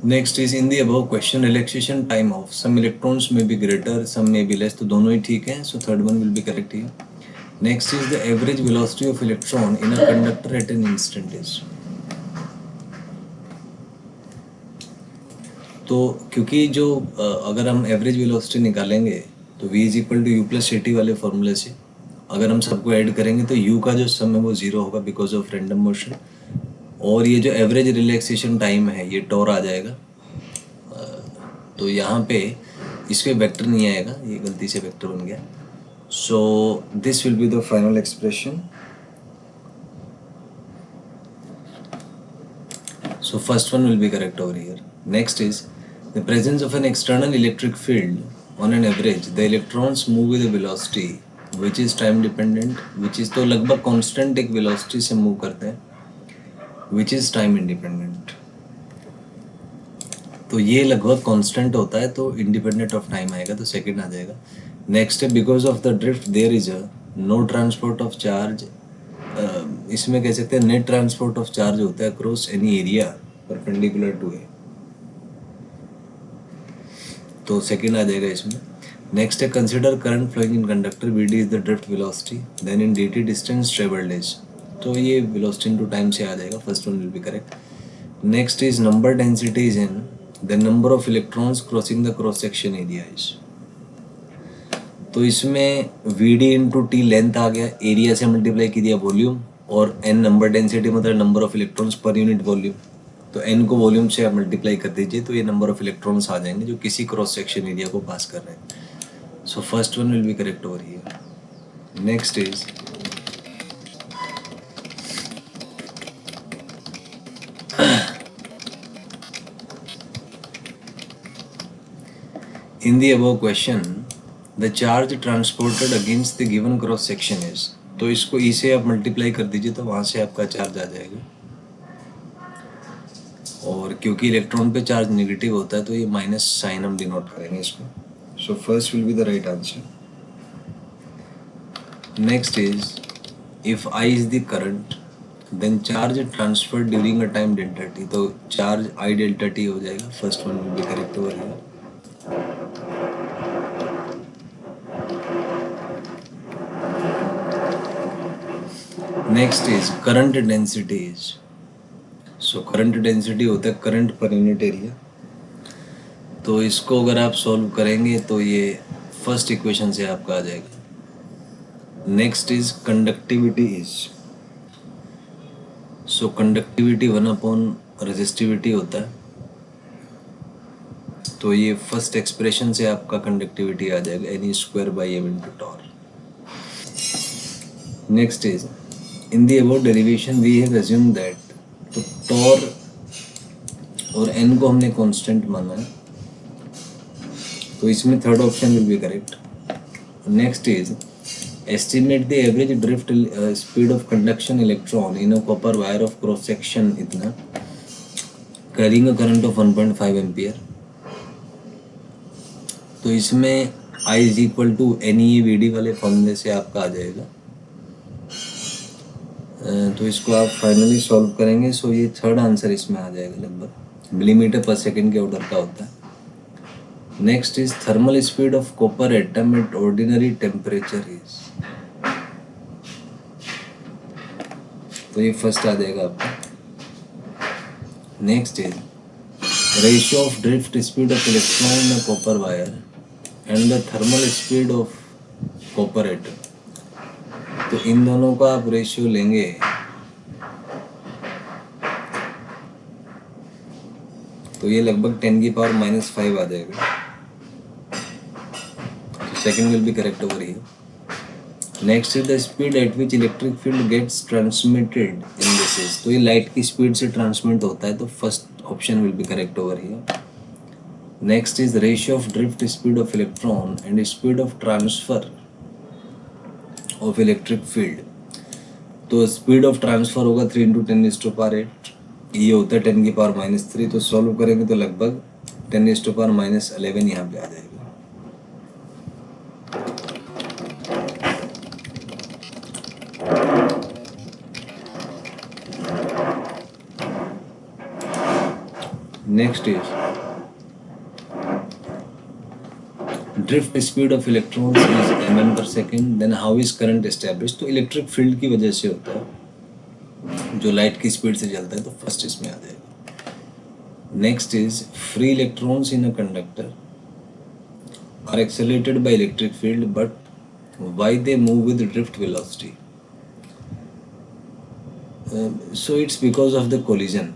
Next is in the above question relaxation time of some electrons may be greater some may be less, तो दोनों ही ठीक हैं, so third one will be correct here. Next is the average velocity of electron in a conductor at an instant is. तो क्योंकि जो अगर हम एवरेज वेलोसिटी निकालेंगे तो v is equal to u plus C T वाले फॉर्मूले से अगर हम सबको ऐड करेंगे तो u का जो सम है वो ज़ीरो होगा बिकॉज ऑफ रैंडम मोशन. और ये जो एवरेज रिलैक्सेशन टाइम है ये टॉर आ जाएगा. तो यहाँ पे इस पे वेक्टर नहीं आएगा, ये गलती से वेक्टर बन गया. So this will be the final expression. So first one will be correct over here. Next is the presence of an external electric field. On an average, the electrons move with a velocity which is time dependent, which is तो लगभग constant एक velocity से move करते हैं, which is time independent. तो ये लगभग constant होता है तो independent of time आएगा, तो second आ जाएगा. Next है because of the drift there is a no transport of charge. इसमें कह सकते हैं नेट ट्रांसपोर्ट ऑफ चार्ज होता है across any area perpendicular to a, तो सेकंड आ जाएगा इसमें. नेक्स्ट है consider current flowing in conductor, v d is the drift velocity, then in d t distance travelled is, तो ये वेलोसिटी इनटू टाइम से आ जाएगा, first one will be correct. Next is number density is in the number of electrons crossing the cross section area is, तो इसमें v d into T length आ गया, area से multiply की दिया volume, और एन नंबर डेंसिटी मतलब number of electrons per unit volume, तो N को वॉल्यूम से आप मल्टीप्लाई कर दीजिए तो ये नंबर ऑफ इलेक्ट्रॉन्स आ जाएंगे जो किसी क्रॉस सेक्शन एरिया को पास कर रहे हैं. So first one will be correct over here. Next is in the above question the charge transported against the given cross section is, तो इसको ई से आप मल्टीप्लाई कर दीजिए तो वहाँ से आपका चार्ज आ जाएगा, और क्योंकि इलेक्ट्रॉन पे चार्ज नेगेटिव होता है तो ये माइनस साइन हम डिनोट करेंगे इसको. So first will be the right answer. Next is if I is the current then charge transfer during a time delta T, तो चार्ज आई डेल्टा टी हो जाएगा, first one will be correct over here. Next is current density is, so current density होता है current per unit area, तो इसको अगर आप solve करेंगे तो ये फर्स्ट इक्वेशन से आपका आ जाएगा. Next is conductivity is, so conductivity 1 resistivity होता है, तो ये फर्स्ट एक्सप्रेशन से आपका कंडक्टिविटी आ जाएगा N square by M into Tor. Next is in the above derivation we have assumed that, तो टॉर और n को हमने कांस्टेंट माना है, तो इसमें third option will be correct. Next is estimate the average drift speed of conduction electron in a copper wire of cross section इतना carrying a current of 1.5 ampere, तो इसमें I is equal to N E V D वाले फॉर्मूले से आपका आ जाएगा, तो इसको आप फाइनली सॉल्व करेंगे. सो ये थर्ड आंसर इसमें आ जाएगा, लगभग मिलीमीटर पर सेकंड के ऑर्डर का होता है. Next is thermal speed of copper atom at ordinary temperature is, तो ये फर्स्ट आ जाएगा आपका. Next is ratio of drift speed of electron in copper wire and the thermal speed of copper atom, तो इन दोनों का आप रेशियो लेंगे तो ये लगभग 10⁻⁻5 आ जाएगा, तो second will be correct over here. Next is the speed at which electric field gets transmitted in this is, तो ये लाइट की स्पीड से ट्रांसमिट होता है, तो first option will be correct over here. Next is ratio of drift speed of electron and speed of transfer of electric field, तो speed of transfer होगा 3 × 10⁻8, ये होता है 10⁻³ तो सॉल्व करेंगे तो लगभग 10⁻11 यहाँ पे आ जाएगा. Next is drift speed of electrons is mm per second, then how is current establish. तो इलेक्ट्रिक फील्ड की वजह से होता है, जो लाइट की स्पीड से चलता है, तो फर्स्ट इसमें आ जाएगा। Next is free electrons in a conductor are accelerated by electric field but why they move with drift velocity. So it's because of the collision.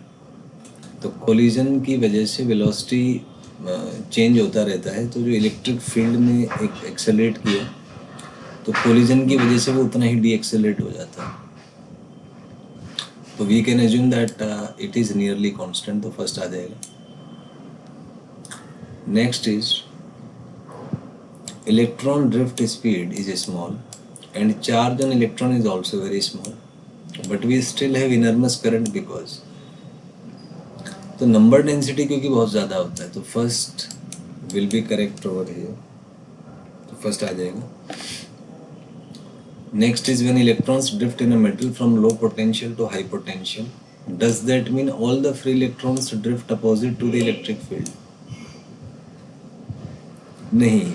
तो कोलिजन की वजह से वेलोसिटी चेंज होता रहता है। तो जो इलेक्ट्रिक फील्ड ने एक एक्सेलरेट किया, तो कोलिजन की वजह से वो उतना ही डी एक्सेलरेट हो जाता है। तो we can assume that it is nearly constant, तो फर्स्ट आ जाएगा। Next is electron drift speed is small and charge on electron is also very small but we still have enormous current because. तो number density क्योंकि बहुत ज़्यादा होता है, तो first will be correct over here, तो फर्स्ट आ जाएगा। Next is when electrons drift in a metal from low potential to high potential, does that mean all the free electrons drift opposite to the electric field? नहीं,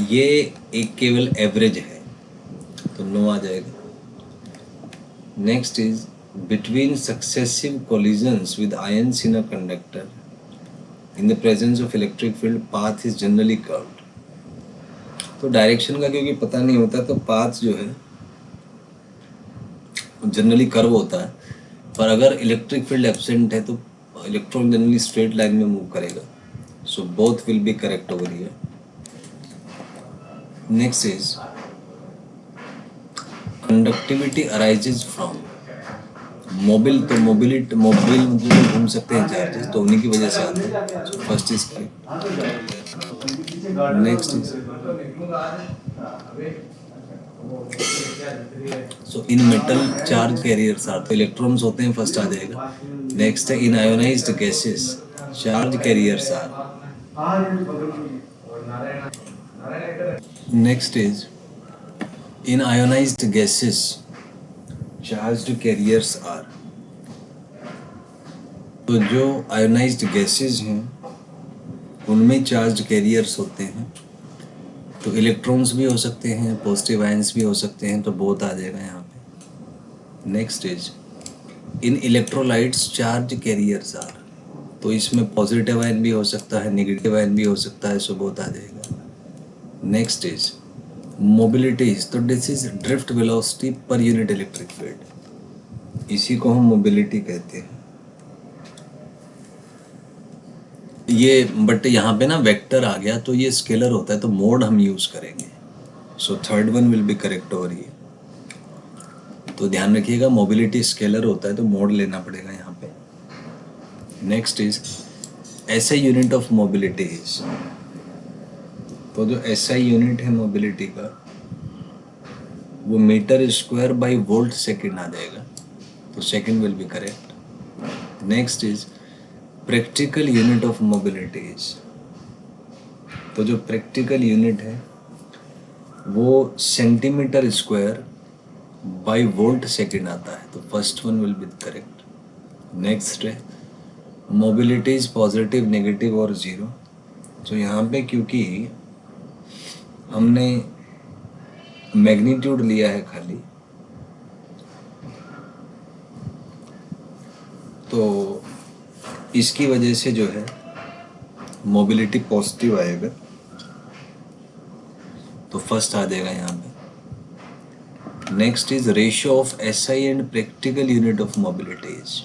ये एक केवल average है, तो no आ जाएगा। Next is between successive collisions with ions in a conductor in the presence of electric field path is generally curved। तो direction का क्योंकि पता नहीं होता, तो पाथ जो है जनरली कर्व होता है, पर अगर इलेक्ट्रिक फील्ड एब्सेंट है तो इलेक्ट्रॉन जनरली स्ट्रेट लाइन में मूव करेगा। So both will be correct over here. Next is conductivity arises from mobile. तो मोबिल मतलब घूम सकते हैं चार्जेस, तो उन्हीं की वजह से आते हैं। So first is correct. Next is so in metal charge carriers are, तो इलेक्ट्रॉन्स होते हैं, फर्स्ट आ जाएगा। नेक्स्ट है in ionized gases charge carriers are. Next is in ionized gases charged carriers are. तो जो आयोनाइज्ड गैसेस हैं उनमें चार्ज्ड कैरियर्स होते हैं, तो इलेक्ट्रॉन्स भी हो सकते हैं, पॉजिटिव आयंस भी हो सकते हैं, तो बोथ आ जाएगा यहाँ पे। Next is in electrolytes charge carriers are. तो इसमें पॉजिटिव आयन भी हो सकता है, नेगेटिव आयन भी हो सकता है, सो बोथ आ जाएगा। Next is mobilities. तो this is drift velocity per unit electric field, इसी को हम मोबिलिटी कहते हैं। ये बट यहाँ पे ना वेक्टर आ गया, तो ये स्केलर होता है, तो मोड हम यूज करेंगे। सो third one will be correct over ये। तो ध्यान रखिएगा, मोबिलिटी स्केलर होता है तो मोड लेना पड़ेगा यहाँ पे। Next is SI unit of mobility is. तो जो एसआई यूनिट है मोबिलिटी का, वो metre square by volt second आ जाएगा, तो second will be correct. Next is practical unit of mobility is. तो जो प्रैक्टिकल यूनिट है वो centimetre square by volt second आता है, तो first one will be correct. Next है मोबिलिटी इज पॉजिटिव, नेगेटिव और ज़ीरो। तो यहाँ पे क्योंकि हमने मैग्नीट्यूड लिया है खाली, तो इसकी वजह से जो है मोबिलिटी पॉजिटिव आएगा, तो फर्स्ट आ जाएगा यहाँ पे। Next is ratio of SI and practical unit of mobility is.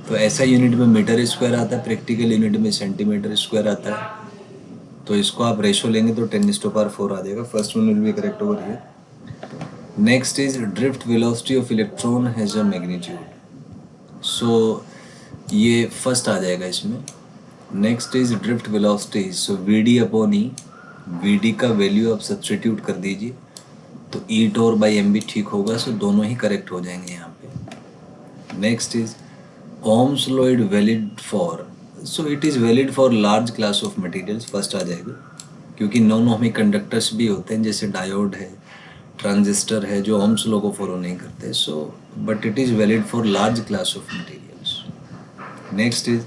तो एसआई यूनिट में मीटर स्क्वायर आता है, प्रैक्टिकल यूनिट में सेंटीमीटर स्क्वायर आता है, तो इसको आप रेशियो लेंगे तो 10⁴ आ जाएगा। First one will be correct over here. Next is drift velocity of electron has a magnitude. So ये फर्स्ट आ जाएगा इसमें। Next is drift velocity, so v upon e. V का वैल्यू आप सब्सटीट्यूट कर दीजिए, तो e tau by m b ठीक होगा, सो दोनों ही करेक्ट हो जाएंगे यहाँ पे। Next is Ohm's law is valid for, so it is valid for large class of materials, first आ जाएगा, क्योंकि नॉन ओहमिक कंडक्टर्स भी होते हैं, जैसे डायोड है, ट्रांजिस्टर है, जो ओम्स लॉ को फॉलो नहीं करते। So but it is valid for large class of materials. Next is